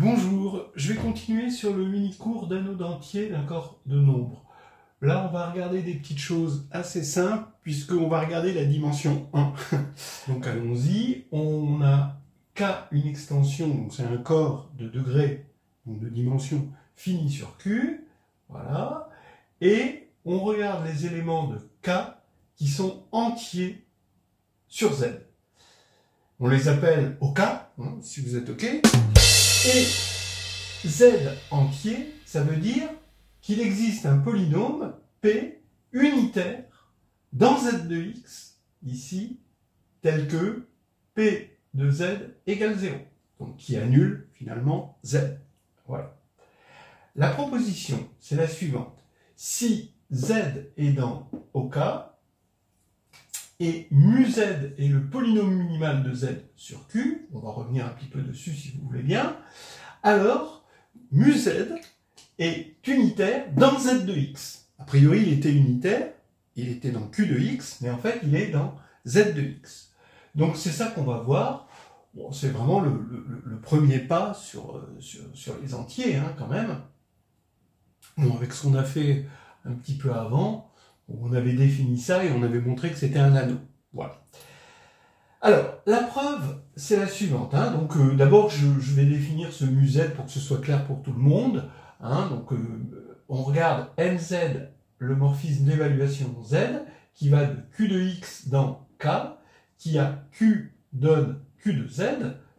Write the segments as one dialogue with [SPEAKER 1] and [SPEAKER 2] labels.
[SPEAKER 1] Bonjour, je vais continuer sur le mini-cours d'anneaux d'entier d'un corps de nombre. Là, on va regarder des petites choses assez simples, puisqu'on va regarder la dimension 1. Donc allons-y, on a K, une extension, donc c'est un corps de degré, donc de dimension fini sur Q, voilà, et on regarde les éléments de K qui sont entiers sur Z. On les appelle OK, si vous êtes OK. Et Z entier, ça veut dire qu'il existe un polynôme P unitaire dans Z de X, ici, tel que P de Z égale 0. Donc qui annule finalement Z. Voilà. La proposition, c'est la suivante. Si Z est dans OK, et mu Z est le polynôme minimal de Z sur Q, on va revenir un petit peu dessus si vous voulez bien, alors mu Z est unitaire dans Z de X. A priori, il était unitaire, il était dans Q de X, mais en fait, il est dans Z de X. Donc c'est ça qu'on va voir. Bon, c'est vraiment le premier pas sur les entiers, quand même. Bon, avec ce qu'on a fait un petit peu avant, on avait défini ça et on avait montré que c'était un anneau. Voilà. Alors, la preuve, c'est la suivante. Donc, d'abord, je vais définir ce mu Z pour que ce soit clair pour tout le monde. Donc, on regarde MZ, le morphisme d'évaluation Z, qui va de Q de X dans K, qui a Q donne Q de Z.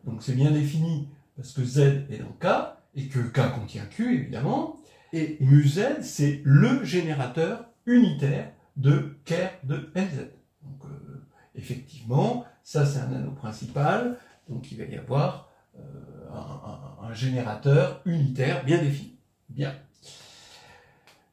[SPEAKER 1] Donc, c'est bien défini parce que Z est dans K et que K contient Q, évidemment. Et mu Z, c'est le générateur unitaire de Ker de MZ. Donc, effectivement, ça c'est un anneau principal, donc il va y avoir un générateur unitaire bien défini. Bien.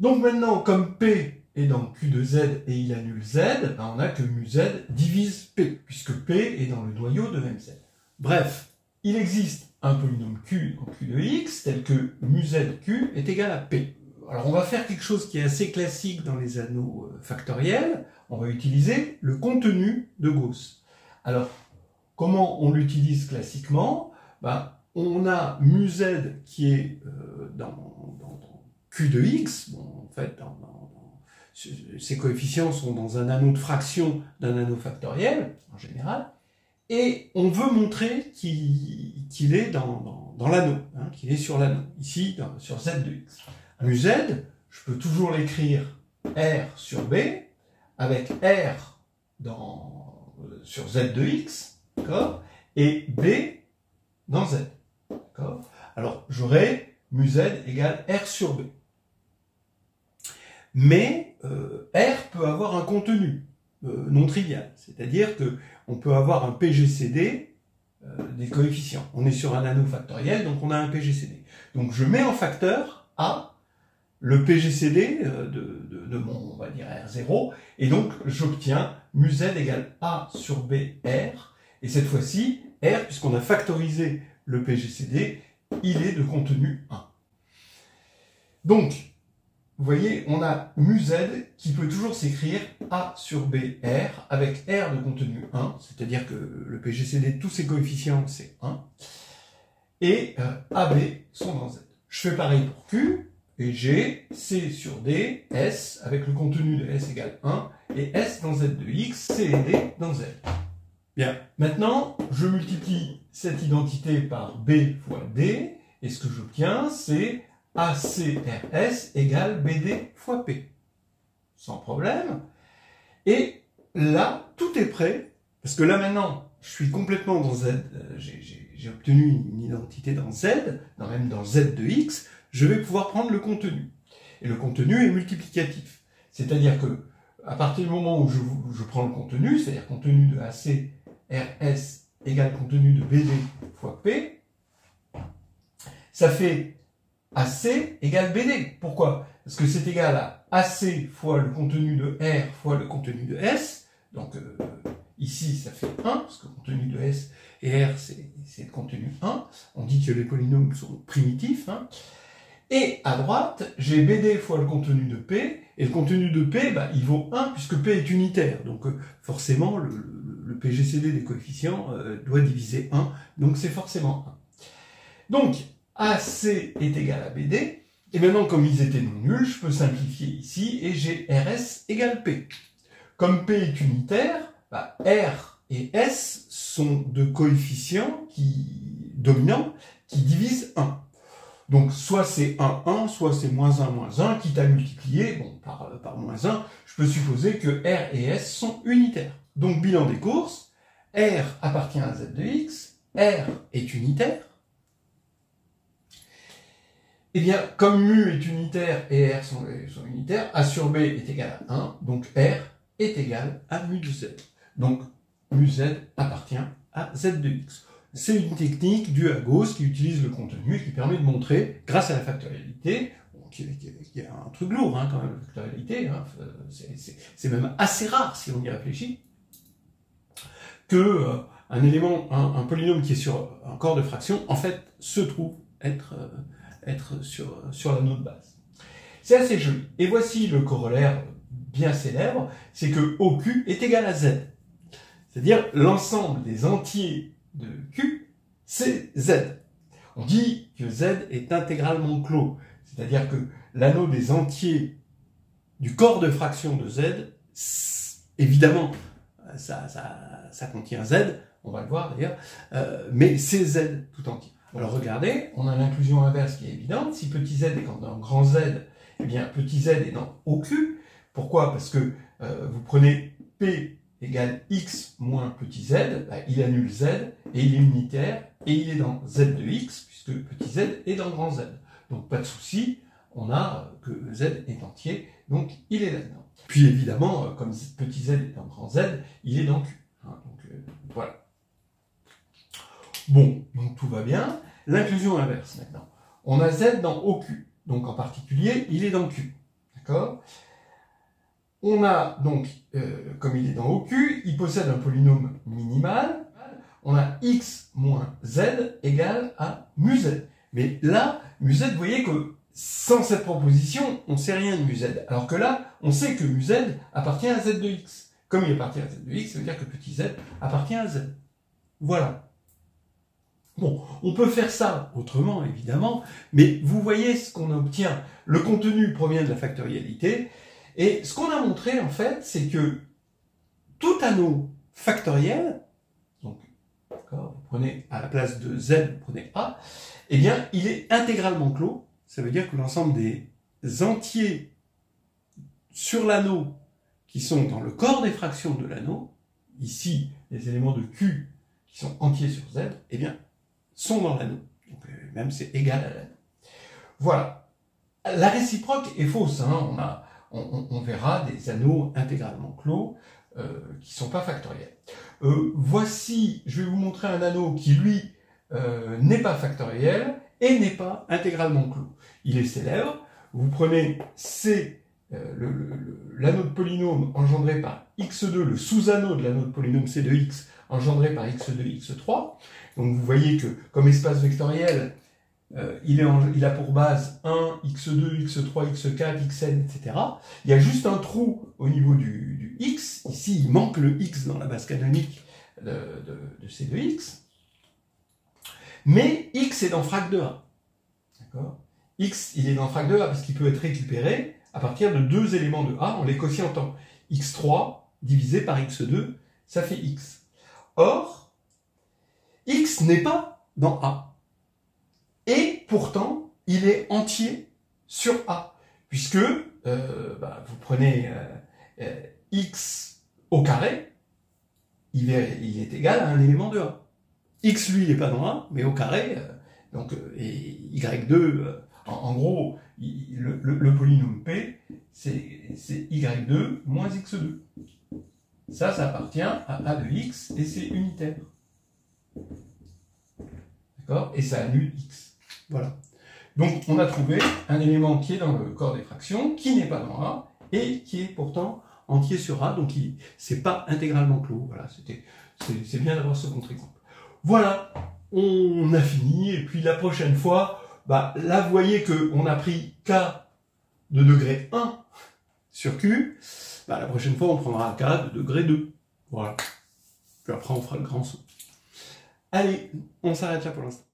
[SPEAKER 1] Donc maintenant, comme P est dans Q de Z et il annule Z, on a que mu Z divise P, puisque P est dans le noyau de MZ. Bref, il existe un polynôme Q en Q de X, tel que mu ZQ est égal à P. Alors on va faire quelque chose qui est assez classique dans les anneaux factoriels, on va utiliser le contenu de Gauss. Alors, comment on l'utilise classiquement? On a mu Z qui est dans Q de X, en fait, ces coefficients sont dans un anneau de fraction d'un anneau factoriel, en général, et on veut montrer qu'il est dans l'anneau, qu'il est sur l'anneau, ici, sur Z de X. Mu Z, je peux toujours l'écrire R sur B, avec R sur Z de X, d'accord, et B dans Z, d'accord. Alors, j'aurai mu Z égale R sur B. Mais R peut avoir un contenu non trivial, c'est-à-dire qu'on peut avoir un PGCD des coefficients. On est sur un anneau factoriel, donc on a un PGCD. Donc, je mets en facteur A le PGCD de mon, on va dire, R0, et donc j'obtiens mu Z égale A sur B R, et cette fois-ci, R, puisqu'on a factorisé le PGCD, il est de contenu 1. Donc, vous voyez, on a mu Z qui peut toujours s'écrire A sur B R, avec R de contenu 1, c'est-à-dire que le PGCD de tous ces coefficients, c'est 1, et AB sont dans Z. Je fais pareil pour Q, et j'ai C sur D, S, avec le contenu de S égale 1, et S dans Z de X, C et D dans Z. Bien, maintenant, je multiplie cette identité par B fois D, et ce que j'obtiens, c'est ACRS égale BD fois P. Sans problème. Et là, tout est prêt, parce que là maintenant, je suis complètement dans Z, j'ai obtenu une identité dans Z, même dans Z de X, je vais pouvoir prendre le contenu. Et le contenu est multiplicatif. C'est-à-dire que, à partir du moment où je prends le contenu, c'est-à-dire contenu de AC, RS égale contenu de BD fois P, ça fait AC égale BD. Pourquoi? Parce que c'est égal à AC fois le contenu de R fois le contenu de S. Donc, ici, ça fait 1, parce que le contenu de S et R, c'est le contenu 1. On dit que les polynômes sont primitifs, Et à droite, j'ai BD fois le contenu de P, et le contenu de P, il vaut 1 puisque P est unitaire. Donc forcément, le PGCD des coefficients doit diviser 1, donc c'est forcément 1. Donc, AC est égal à BD. Et maintenant, comme ils étaient non nuls, je peux simplifier ici et j'ai RS égale P. Comme P est unitaire, bah, R et S sont deux coefficients dominants qui divisent 1. Donc, soit c'est 1, 1, soit c'est moins 1, moins 1, quitte à multiplier par moins 1, je peux supposer que R et S sont unitaires. Donc, bilan des courses, R appartient à Z de X, R est unitaire. Eh bien, comme mu est unitaire et R sont unitaires, A sur B est égal à 1, donc R est égal à mu de Z. Donc, mu Z appartient à Z de X. C'est une technique due à Gauss qui utilise le contenu et qui permet de montrer, grâce à la factorialité, qui est un truc lourd hein, quand même, la factorialité, hein, c'est même assez rare si on y réfléchit, que un polynôme qui est sur un corps de fraction, en fait, se trouve être sur la note base. C'est assez joli. Et voici le corollaire bien célèbre, c'est que OQ est égal à Z. C'est-à-dire l'ensemble des entiers de Q, c'est Z. On dit que Z est intégralement clos. C'est-à-dire que l'anneau des entiers du corps de fraction de Z, évidemment, ça contient Z, on va le voir d'ailleurs, mais c'est Z tout entier. Alors regardez, on a l'inclusion inverse qui est évidente. Si petit z est dans grand Z, eh bien petit z est dans OQ. Pourquoi? Parce que vous prenez P égale X moins petit z, bah, il annule Z, et il est unitaire, et il est dans Z de X, puisque petit z est dans grand Z. Donc pas de souci, on a que Z est entier, donc il est là-dedans. Puis évidemment, comme petit z est dans grand Z, il est dans Q. Hein, donc voilà. Bon, donc tout va bien. L'inclusion inverse maintenant. On a Z dans OQ. Donc en particulier, il est dans Q. D'accord? On a donc, comme il est dans OQ, il possède un polynôme minimal. On a X moins Z égale à mu Z. Mais là, mu Z, vous voyez que sans cette proposition, on ne sait rien de mu Z. Alors que là, on sait que mu Z appartient à Z de X. Comme il appartient à Z de X, ça veut dire que petit z appartient à Z. Voilà. Bon, on peut faire ça autrement, évidemment, mais vous voyez ce qu'on obtient. Le contenu provient de la factorialité, et ce qu'on a montré, en fait, c'est que tout anneau factoriel, donc, d'accord, vous prenez à la place de Z, vous prenez A, eh bien, il est intégralement clos. Ça veut dire que l'ensemble des entiers sur l'anneau qui sont dans le corps des fractions de l'anneau, ici, les éléments de Q qui sont entiers sur Z, eh bien, sont dans l'anneau. Donc, même c'est égal à l'anneau. Voilà. La réciproque est fausse. Hein. On verra des anneaux intégralement clos qui ne sont pas factoriels. Voici, je vais vous montrer un anneau qui, lui, n'est pas factoriel et n'est pas intégralement clos. Il est célèbre. Vous prenez C, l'anneau de polynôme engendré par x2, le sous-anneau de l'anneau de polynôme C de x engendré par x2, x3. Donc vous voyez que comme espace vectoriel, il a pour base 1, x2, x3, x4, xn, etc. Il y a juste un trou au niveau du x. Ici, il manque le x dans la base canonique de C de x. Mais x est dans frac de A. D'accord? X, il est dans frac de A parce qu'il peut être récupéré à partir de deux éléments de A en les quotientant. x3 divisé par x2, ça fait x. Or, x n'est pas dans A. Et pourtant, il est entier sur A. Puisque vous prenez x au carré, il est égal à un élément de A. X, lui, il n'est pas dans A, mais au carré, et y2, en gros, le polynôme P, c'est y2 moins x2. Ça appartient à A de x, et c'est unitaire. D'accord? Et ça annule x. Voilà. Donc, on a trouvé un élément qui est dans le corps des fractions, qui n'est pas dans A, et qui est pourtant entier sur A, donc c'est pas intégralement clos. Voilà, c'est bien d'avoir ce contre-exemple. Voilà, on a fini, et puis la prochaine fois, là, vous voyez qu'on a pris K de degré 1 sur Q, la prochaine fois, on prendra K de degré 2. Voilà. Puis après, on fera le grand saut. Allez, on s'arrête là pour l'instant.